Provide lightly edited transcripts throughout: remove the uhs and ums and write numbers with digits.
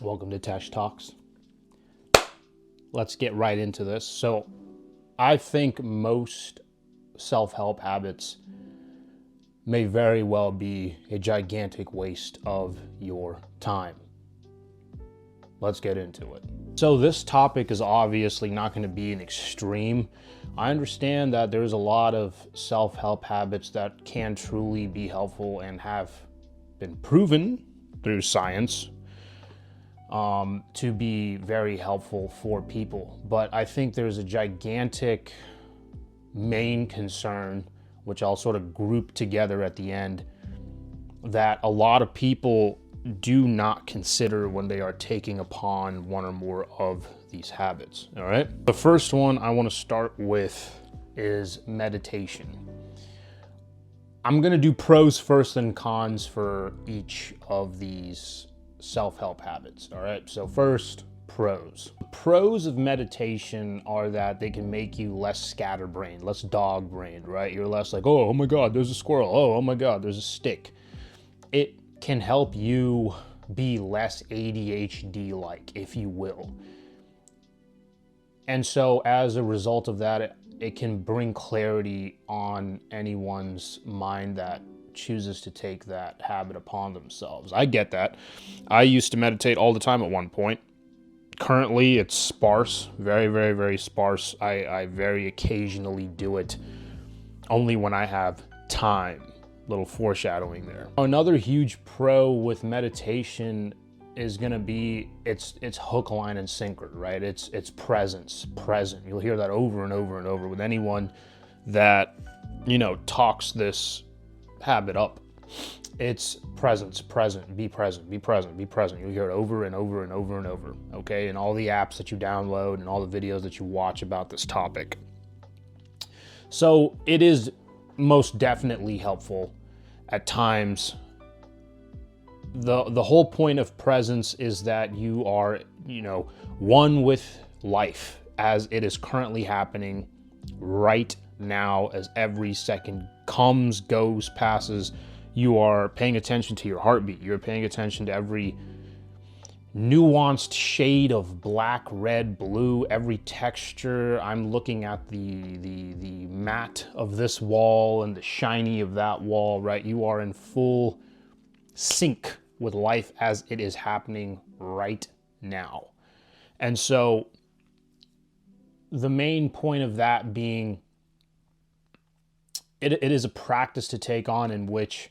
Welcome to Tesh Talks. Let's get right into this. So, I think most self-help habits may very well be a gigantic waste of your time. Let's get into it. So this topic is obviously not going to be an extreme. I understand that there's a lot of self-help habits that can truly be helpful and have been proven through science to be very helpful for people. But I think there's a gigantic main concern, which I'll sort of group together at the end, that a lot of people do not consider when they are taking upon one or more of these habits. All right. The first one I want to start with is meditation. I'm going to do pros first and cons for each of these self-help habits. All right. So first, pros. Pros of meditation are that they can make you less scatterbrained, less dog-brained, right? You're less like, oh my God, there's a squirrel. Oh my God, there's a stick. It can help you be less ADHD-like, if you will. And so as a result of that, it can bring clarity on anyone's mind that chooses to take that habit upon themselves. I get that. I used to meditate all the time at one point. Currently, it's sparse, very, very, very sparse. I very occasionally do it only when I have time. Little foreshadowing there. Another huge pro with meditation is going to be it's hook, line, and sinker, right? It's presence, present. You'll hear that over and over and over with anyone that, talks this habit up. It's presence, present, be present, be present, be present. You'll hear it over and over and over and over, okay? And all the apps that you download and all the videos that you watch about this topic. So it is most definitely helpful at times. The whole point of presence is that you are, one with life as it is currently happening right now, as every second comes, goes, passes. You are paying attention to your heartbeat. You're paying attention to every nuanced shade of black, red, blue, every texture. I'm looking at the matte of this wall and the shiny of that wall, right? You are in full sync with life as it is happening right now. And so the main point of that being, it is a practice to take on in which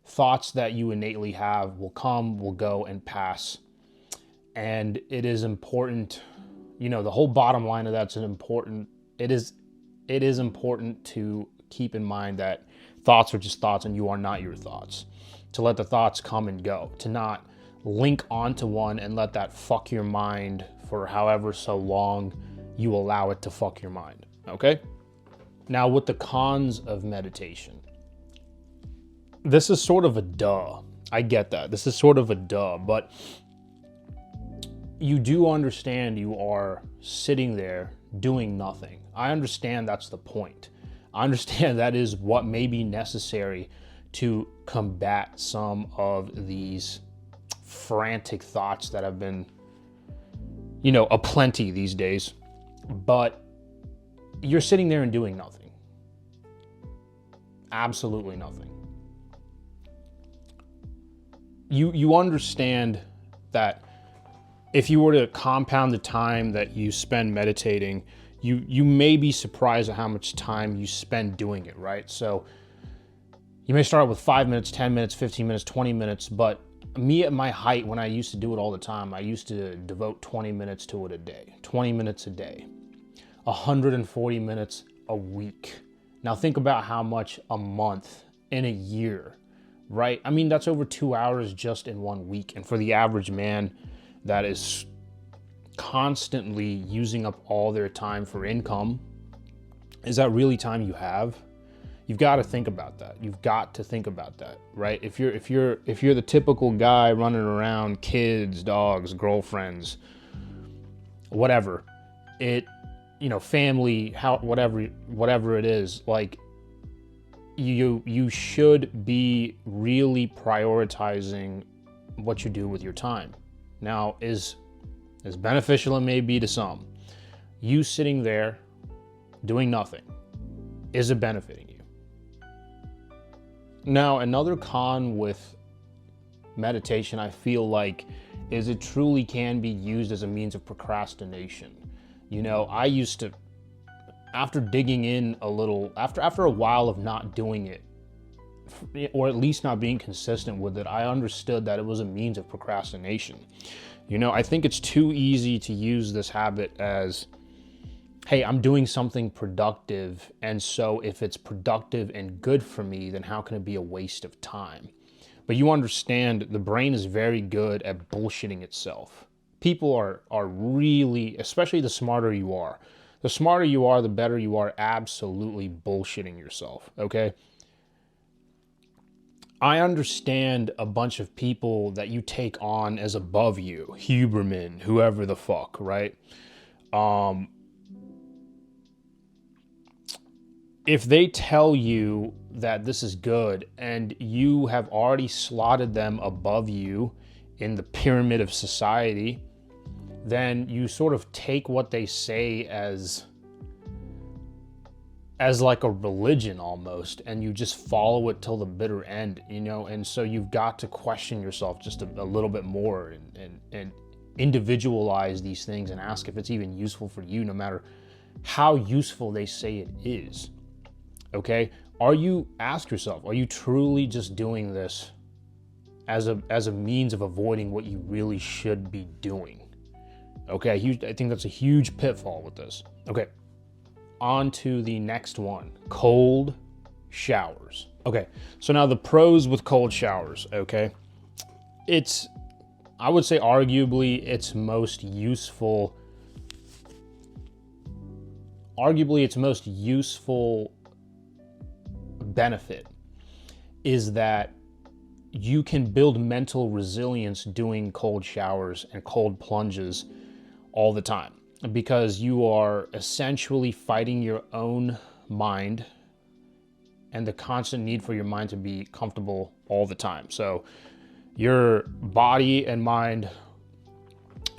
thoughts that you innately have will come, will go, and pass. And it is important, the whole bottom line of that's it is important to keep in mind that thoughts are just thoughts and you are not your thoughts. To let the thoughts come and go, to not link onto one and let that fuck your mind for however so long you allow it to fuck your mind, okay? Now with the cons of meditation, this is sort of a duh. I get that. This is sort of a duh, but you do understand you are sitting there doing nothing. I understand that's the point. I understand that is what may be necessary to combat some of these frantic thoughts that have been, aplenty these days. But you're sitting there and doing nothing. Absolutely nothing. You understand that if you were to compound the time that you spend meditating, you may be surprised at how much time you spend doing it, right? So you may start with 5 minutes, 10 minutes, 15 minutes, 20 minutes, but me at my height, when I used to do it all the time, I used to devote 20 minutes to it a day, 20 minutes a day, 140 minutes a week. Now think about how much a month in a year, right? I mean, that's over 2 hours just in 1 week. And for the average man that is constantly using up all their time for income, is that really time you have? You've got to think about that. You've got to think about that, right? If you're the typical guy running around, kids, dogs, girlfriends, whatever, family, whatever it is, like you should be really prioritizing what you do with your time. Now, is as beneficial it may be to some, you sitting there doing nothing, is it benefiting you? Now, another con with meditation, I feel like, is it truly can be used as a means of procrastination. You know, I used to, after digging in a little, after a while of not doing it, or at least not being consistent with it, I understood that it was a means of procrastination. You know, I think it's too easy to use this habit as, hey, I'm doing something productive, and so if it's productive and good for me, then how can it be a waste of time? But you understand, the brain is very good at bullshitting itself. People are really, especially the smarter you are, the better you are absolutely bullshitting yourself, okay? I understand a bunch of people that you take on as above you, Huberman, whoever the fuck, right? If they tell you that this is good and you have already slotted them above you in the pyramid of society, then you sort of take what they say as like a religion almost, and you just follow it till the bitter end, you know? And so you've got to question yourself just a little bit more and individualize these things and ask if it's even useful for you, no matter how useful they say it is. Okay? Ask yourself, are you truly just doing this as a means of avoiding what you really should be doing? Okay, I think that's a huge pitfall with this. Okay, on to the next one, cold showers. Okay, so now the pros with cold showers, okay? I would say arguably its most useful benefit is that you can build mental resilience doing cold showers and cold plunges all the time, because you are essentially fighting your own mind and the constant need for your mind to be comfortable all the time. So your body and mind,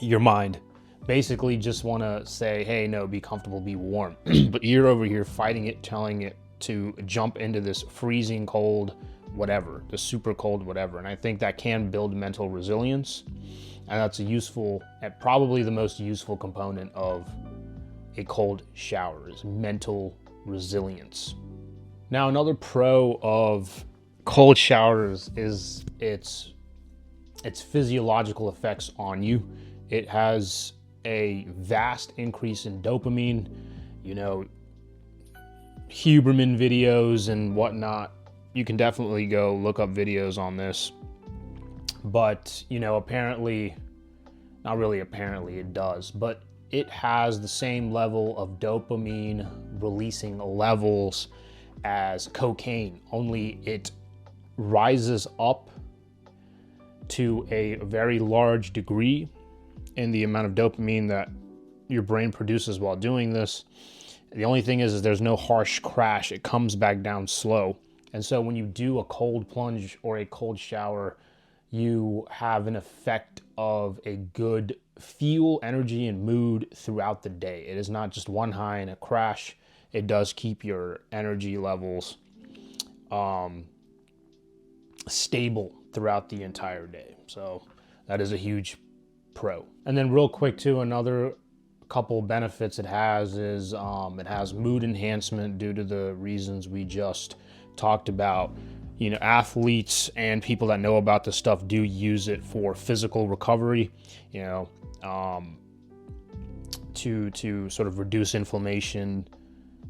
your mind basically just want to say, hey, no, be comfortable, be warm. But you're over here fighting it, telling it to jump into this freezing cold whatever, the super cold whatever. And I think that can build mental resilience. And that's probably the most useful component of a cold shower is mental resilience. Now, another pro of cold showers is its physiological effects on you. It has a vast increase in dopamine, you know, Huberman videos and whatnot. You can definitely go look up videos on this. But, you know, not really apparently it does, but it has the same level of dopamine releasing levels as cocaine, only it rises up to a very large degree in the amount of dopamine that your brain produces while doing this. The only thing is there's no harsh crash. It comes back down slow. And so when you do a cold plunge or a cold shower, you have an effect of a good feel, energy, and mood throughout the day. It is not just one high and a crash. It does keep your energy levels stable throughout the entire day. So that is a huge pro. And then real quick too, another couple benefits it has is it has mood enhancement due to the reasons we just talked about. You know, athletes and people that know about this stuff do use it for physical recovery, you know, to sort of reduce inflammation,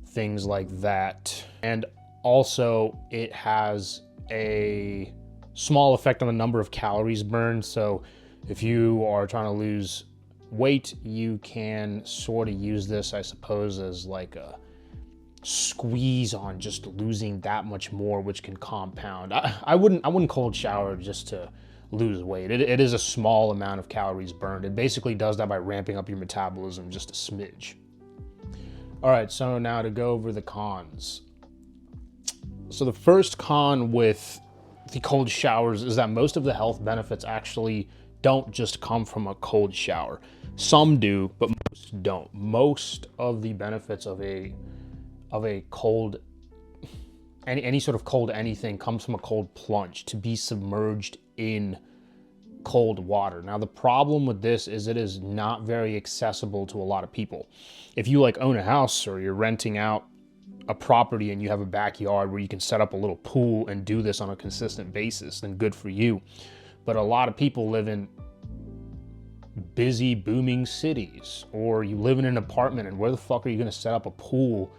things like that. And also it has a small effect on the number of calories burned. So if you are trying to lose weight, you can sort of use this, I suppose, as like a squeeze on just losing that much more, which can compound. I wouldn't cold shower just to lose weight. It is a small amount of calories burned. It basically does that by ramping up your metabolism just a smidge. All right, so now to go over the cons. So the first con with the cold showers is that most of the health benefits actually don't just come from a cold shower. Some do, but most don't. Most of the benefits of a cold, any sort of cold anything comes from a cold plunge, to be submerged in cold water. Now, the problem with this is it is not very accessible to a lot of people. If you like own a house or you're renting out a property and you have a backyard where you can set up a little pool and do this on a consistent basis, then good for you. But a lot of people live in busy, booming cities, or you live in an apartment, and where the fuck are you going to set up a pool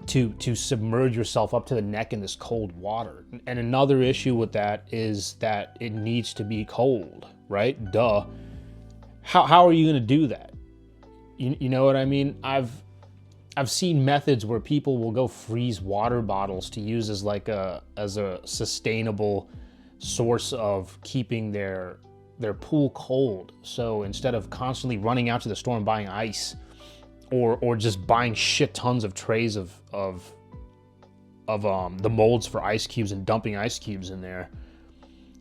to submerge yourself up to the neck in this cold water? And another issue with that is that it needs to be cold, right? Duh. How are you going to do that? You know what I mean? I've seen methods where people will go freeze water bottles to use as a sustainable source of keeping their pool cold. So instead of constantly running out to the store and buying ice, or just buying shit tons of trays of the molds for ice cubes and dumping ice cubes in there,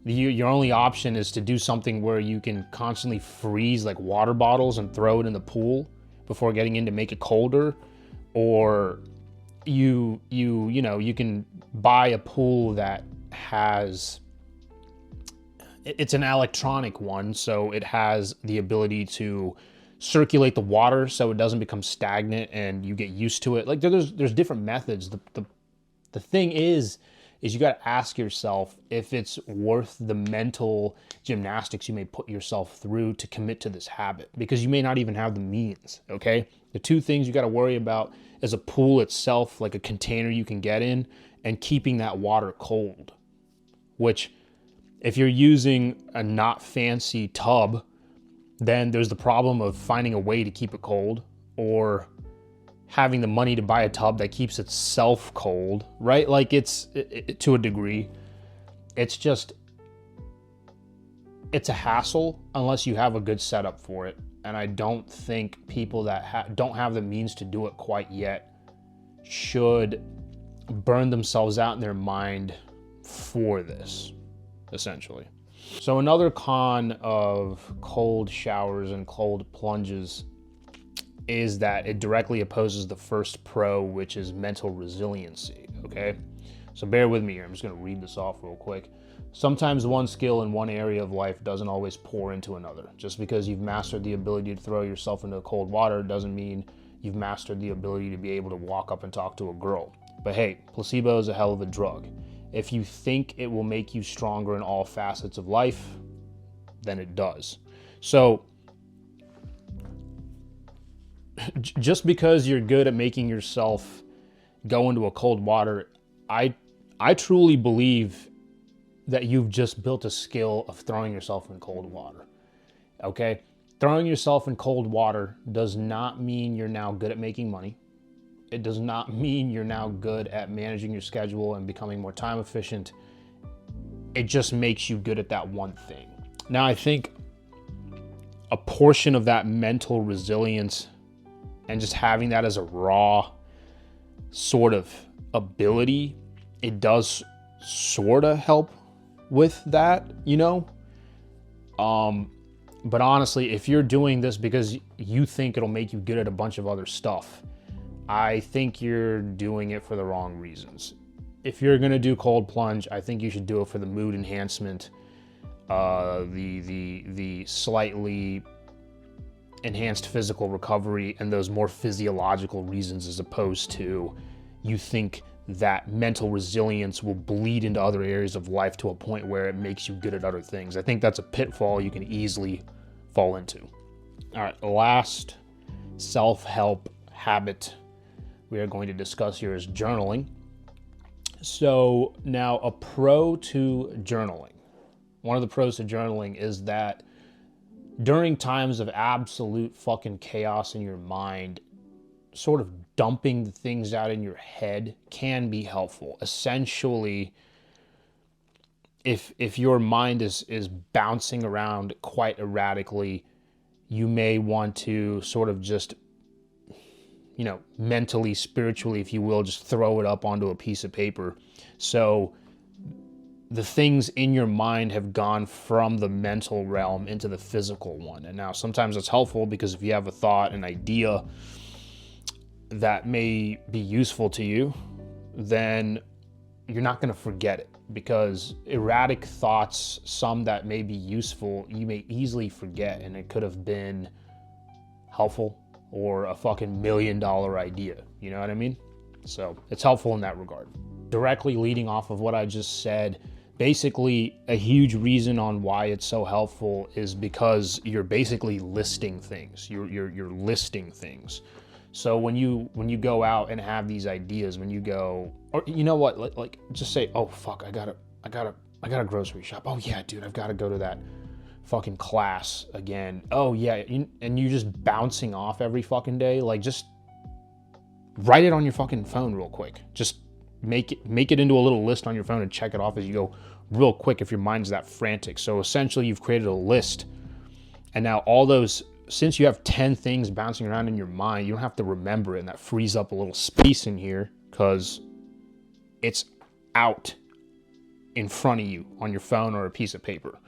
your only option is to do something where you can constantly freeze like water bottles and throw it in the pool before getting in to make it colder. Or you can buy a pool that has, it's an electronic one, so it has the ability to circulate the water so it doesn't become stagnant and you get used to it. Like there's different methods. The thing is you got to ask yourself if it's worth the mental gymnastics you may put yourself through to commit to this habit, because you may not even have the means. Okay, the two things you got to worry about is a pool itself, like a container you can get in, and keeping that water cold, which if you're using a not fancy tub, then there's the problem of finding a way to keep it cold, or having the money to buy a tub that keeps itself cold, right? Like it's to a degree, it's a hassle unless you have a good setup for it. And I don't think people that don't have the means to do it quite yet should burn themselves out in their mind for this, essentially. So another con of cold showers and cold plunges is that it directly opposes the first pro, which is mental resiliency, okay? So bear with me here. I'm just going to read this off real quick. Sometimes one skill in one area of life doesn't always pour into another. Just because you've mastered the ability to throw yourself into cold water doesn't mean you've mastered the ability to be able to walk up and talk to a girl. But hey, placebo is a hell of a drug. If you think it will make you stronger in all facets of life, then it does. So just because you're good at making yourself go into a cold water, I truly believe that you've just built a skill of throwing yourself in cold water. Okay? Throwing yourself in cold water does not mean you're now good at making money. It does not mean you're now good at managing your schedule and becoming more time efficient. It just makes you good at that one thing. Now, I think a portion of that mental resilience and just having that as a raw sort of ability, it does sort of help with that, you know? But honestly, if you're doing this because you think it'll make you good at a bunch of other stuff, I think you're doing it for the wrong reasons. If you're gonna do cold plunge, I think you should do it for the mood enhancement, the slightly enhanced physical recovery, and those more physiological reasons, as opposed to you think that mental resilience will bleed into other areas of life to a point where it makes you good at other things. I think that's a pitfall you can easily fall into. All right, the last self-help habit we are going to discuss here is journaling. So now, a pro to journaling. One of the pros to journaling is that during times of absolute fucking chaos in your mind, sort of dumping the things out in your head can be helpful. Essentially, if your mind is bouncing around quite erratically, you may want to sort of just, you know, mentally, spiritually, if you will, just throw it up onto a piece of paper. So the things in your mind have gone from the mental realm into the physical one. And now sometimes it's helpful because if you have a thought, an idea that may be useful to you, then you're not going to forget it, because erratic thoughts, some that may be useful, you may easily forget, and it could have been helpful or a fucking $1 million idea. You know what I mean? So it's helpful in that regard. Directly leading off of what I just said, basically a huge reason on why it's so helpful is because you're basically listing things. You're listing things. So when you go out and have these ideas, when you go, or you know what, like just say, oh fuck, I gotta grocery shop. Oh yeah, dude, I've got to go to that fucking class again. Oh yeah, and you're just bouncing off every fucking day. Like, just write it on your fucking phone real quick. Just make it into a little list on your phone and check it off as you go real quick if your mind's that frantic. So essentially you've created a list, and now all those, since you have 10 things bouncing around in your mind, you don't have to remember it, and that frees up a little space in here because it's out in front of you on your phone or a piece of paper.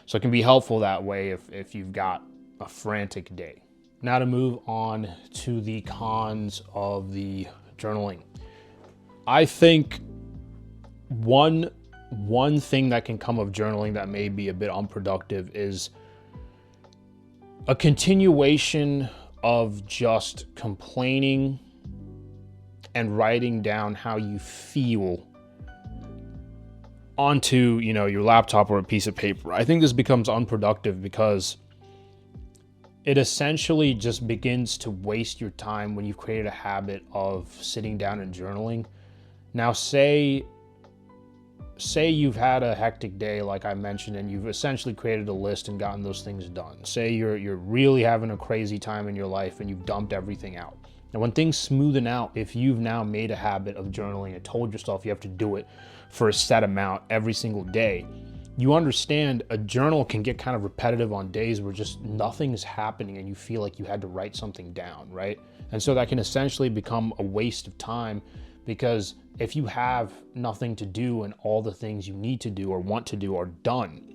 So it can be helpful that way if you've got a frantic day. Now to move on to the cons of the journaling. I think one thing that can come of journaling that may be a bit unproductive is a continuation of just complaining and writing down how you feel onto, your laptop or a piece of paper. I think this becomes unproductive because it essentially just begins to waste your time when you've created a habit of sitting down and journaling. Now, say you've had a hectic day, like I mentioned, and you've essentially created a list and gotten those things done. Say you're really having a crazy time in your life and you've dumped everything out. And when things smoothen out, if you've now made a habit of journaling and told yourself you have to do it for a set amount every single day, you understand a journal can get kind of repetitive on days where just nothing's happening and you feel like you had to write something down, right? And so that can essentially become a waste of time, because if you have nothing to do and all the things you need to do or want to do are done,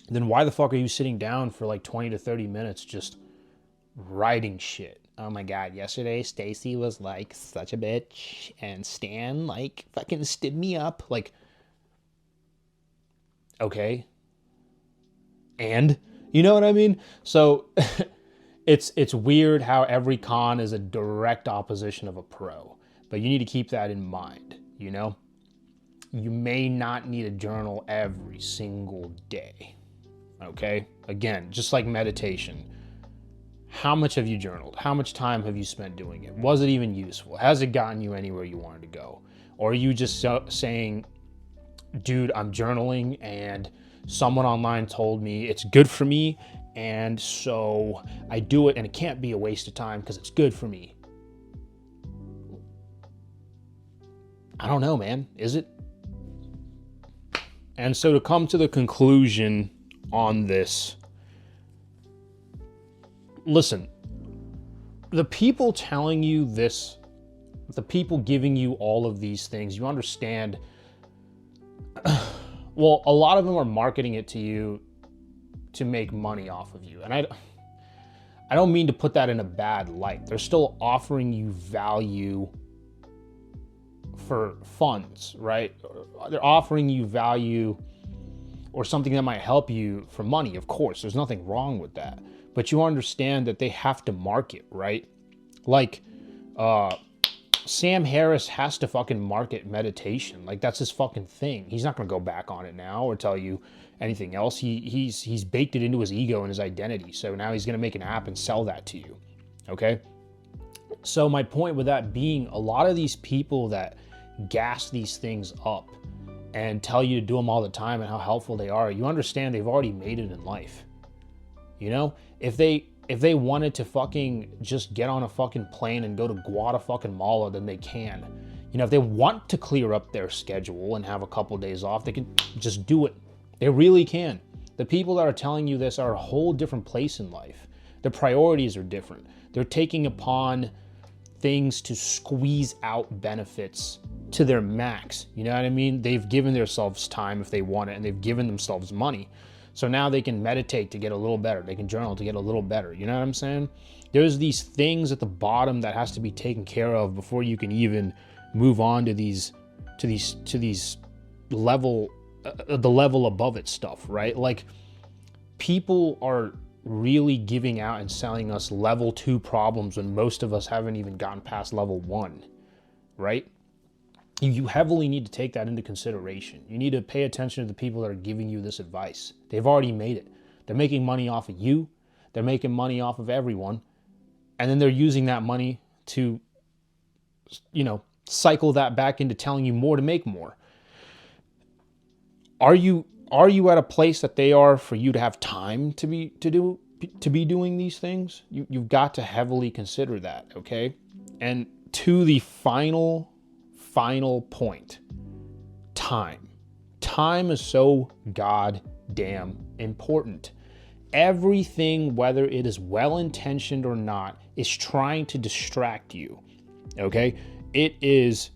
then why the fuck are you sitting down for like 20 to 30 minutes just writing shit? Oh my God, yesterday Stacy was like such a bitch and Stan like fucking stood me up. Like, okay. And you know what I mean? So it's weird how every con is a direct opposition of a pro. But you need to keep that in mind, You may not need a journal every single day, okay? Again, just like meditation. How much have you journaled? How much time have you spent doing it? Was it even useful? Has it gotten you anywhere you wanted to go? Or are you just saying, dude, I'm journaling and someone online told me it's good for me, and so I do it, and it can't be a waste of time because it's good for me? I don't know, man. Is it? And so to come to the conclusion on this, listen, the people telling you this, the people giving you all of these things, you understand, well, a lot of them are marketing it to you to make money off of you. And I don't mean to put that in a bad light. They're still offering you value for funds, right? They're offering you value or something that might help you for money. Of course, there's nothing wrong with that. But you understand that they have to market, right? Like, Sam Harris has to fucking market meditation. Like, that's his fucking thing. He's not going to go back on it now or tell you anything else. He's baked it into his ego and his identity. So now he's going to make an app and sell that to you. Okay? So my point with that being, a lot of these people that gas these things up and tell you to do them all the time and how helpful they are, you understand they've already made it in life. If they wanted to fucking just get on a fucking plane and go to Guatemala, then they can. If they want to clear up their schedule and have a couple days off, they can just do it. They really can. The people that are telling you this are a whole different place in life. Their priorities are different. They're taking upon things to squeeze out benefits to their max. You know what I mean? They've given themselves time if they want it, and they've given themselves money. So now they can meditate to get a little better. They can journal to get a little better. You know what I'm saying? There's these things at the bottom that has to be taken care of before you can even move on to these level, the level above it stuff, right? Like, people are really giving out and selling us level 2 problems when most of us haven't even gotten past level 1, right? You heavily need to take that into consideration. You need to pay attention to the people that are giving you this advice. They've already made it. They're making money off of you. They're making money off of everyone. And then they're using that money to, cycle that back into telling you more to make more. Are you at a place that they are for you to have time to be doing these things? You've got to heavily consider that, okay? And to the final point, time. Time is so goddamn important. Everything, whether it is well-intentioned or not, is trying to distract you, okay? It is,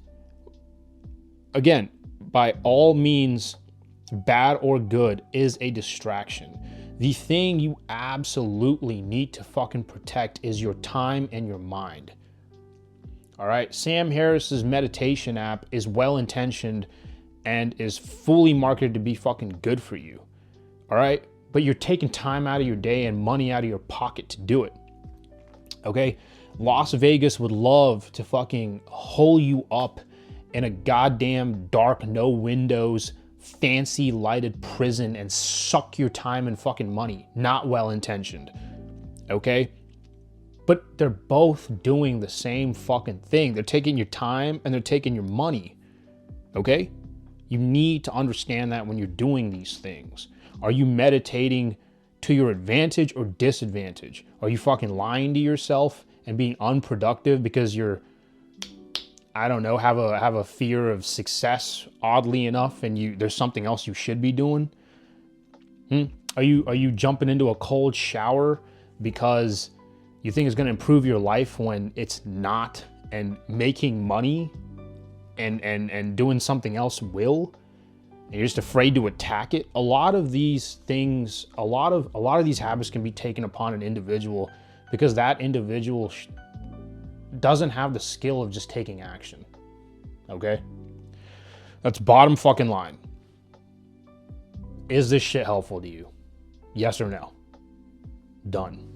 again, by all means, bad or good, is a distraction. The thing you absolutely need to fucking protect is your time and your mind. All right, Sam Harris's meditation app is well-intentioned and is fully marketed to be fucking good for you. All right, but you're taking time out of your day and money out of your pocket to do it. Okay, Las Vegas would love to fucking hole you up in a goddamn dark, no windows, fancy lighted prison and suck your time and fucking money. Not well-intentioned. Okay? But they're both doing the same fucking thing. They're taking your time and they're taking your money. Okay? You need to understand that when you're doing these things. Are you meditating to your advantage or disadvantage? Are you fucking lying to yourself and being unproductive because you're, I don't know, have a fear of success, oddly enough, and there's something else you should be doing? Are you jumping into a cold shower because you think it's going to improve your life when it's not, and making money and doing something else will, and you're just afraid to attack it? A lot of these things, a lot of these habits can be taken upon an individual because that individual doesn't have the skill of just taking action. Okay? That's bottom fucking line. Is this shit helpful to you? Yes or no? Done.